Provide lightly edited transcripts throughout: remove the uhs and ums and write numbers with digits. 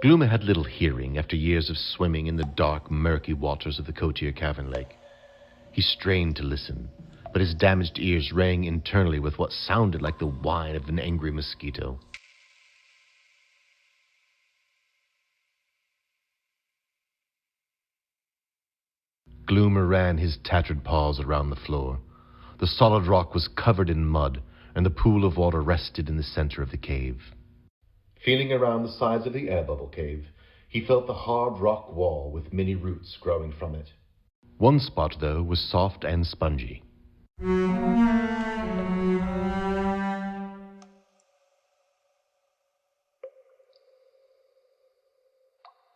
Gloomer had little hearing after years of swimming in the dark, murky waters of the Cotier Cavern Lake. He strained to listen, but his damaged ears rang internally with what sounded like the whine of an angry mosquito. Gloomer ran his tattered paws around the floor. The solid rock was covered in mud, and the pool of water rested in the center of the cave. Feeling around the sides of the air bubble cave, he felt the hard rock wall with many roots growing from it. One spot, though, was soft and spongy.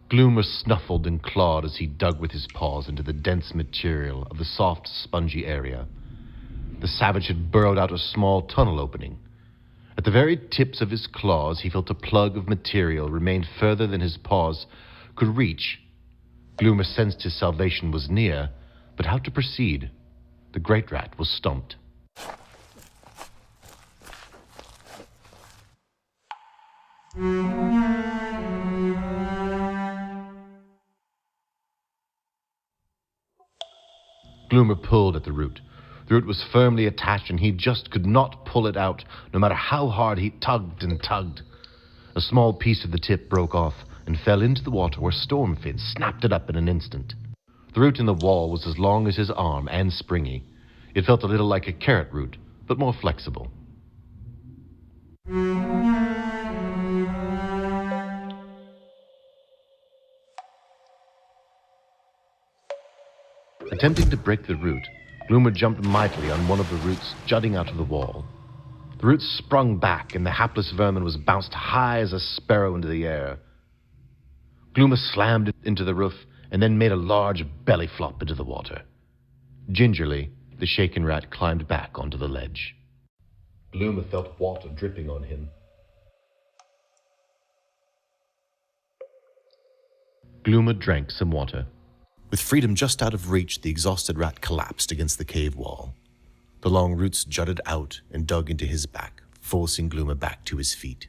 Gloomer snuffled and clawed as he dug with his paws into the dense material of the soft, spongy area. The savage had burrowed out a small tunnel opening. At the very tips of his claws, he felt a plug of material remained further than his paws could reach. Gloomer sensed his salvation was near, but how to proceed? The great rat was stumped. Gloomer pulled at the root. The root was firmly attached, and he just could not pull it out, no matter how hard he tugged and tugged. A small piece of the tip broke off and fell into the water where Stormfin snapped it up in an instant. The root in the wall was as long as his arm and springy. It felt a little like a carrot root, but more flexible. Attempting to break the root, Gloomer jumped mightily on one of the roots jutting out of the wall. The root sprung back, and the hapless vermin was bounced high as a sparrow into the air. Gloomer slammed it into the roof and then made a large belly flop into the water. Gingerly, the shaken rat climbed back onto the ledge. Gloomer felt water dripping on him. Gloomer drank some water. With freedom just out of reach, the exhausted rat collapsed against the cave wall. The long roots jutted out and dug into his back, forcing Gloomer back to his feet.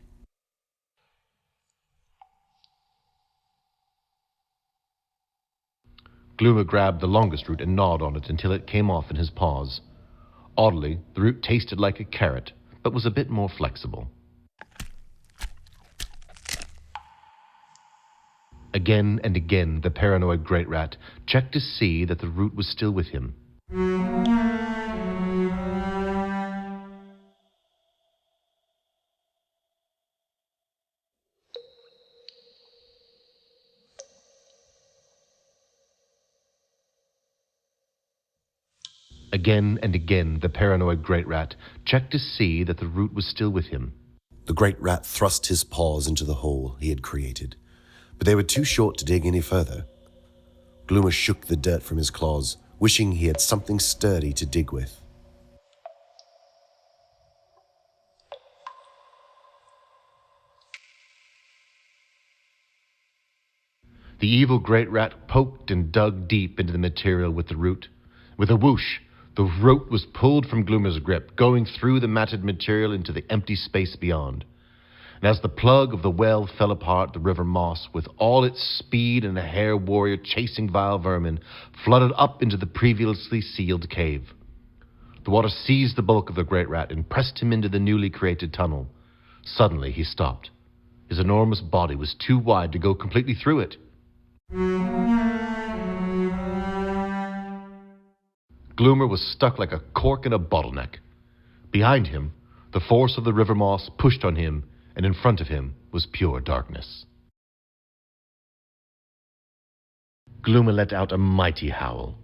Gloomer grabbed the longest root and gnawed on it until it came off in his paws. Oddly, the root tasted like a carrot, but was a bit more flexible. Again and again, the paranoid great rat checked to see that the root was still with him. Again and again, the paranoid great rat checked to see that the root was still with him. The great rat thrust his paws into the hole he had created, but they were too short to dig any further. Gloomer shook the dirt from his claws, wishing he had something sturdy to dig with. The evil great rat poked and dug deep into the material with the root. With a whoosh, the rope was pulled from Gloomer's grip, going through the matted material into the empty space beyond. And as the plug of the well fell apart, the river moss, with all its speed and a hare warrior chasing vile vermin, flooded up into the previously sealed cave. The water seized the bulk of the great rat and pressed him into the newly created tunnel. Suddenly he stopped. His enormous body was too wide to go completely through it. Gloomer was stuck like a cork in a bottleneck. Behind him, the force of the river moss pushed on him, and in front of him was pure darkness. Gloomer let out a mighty howl.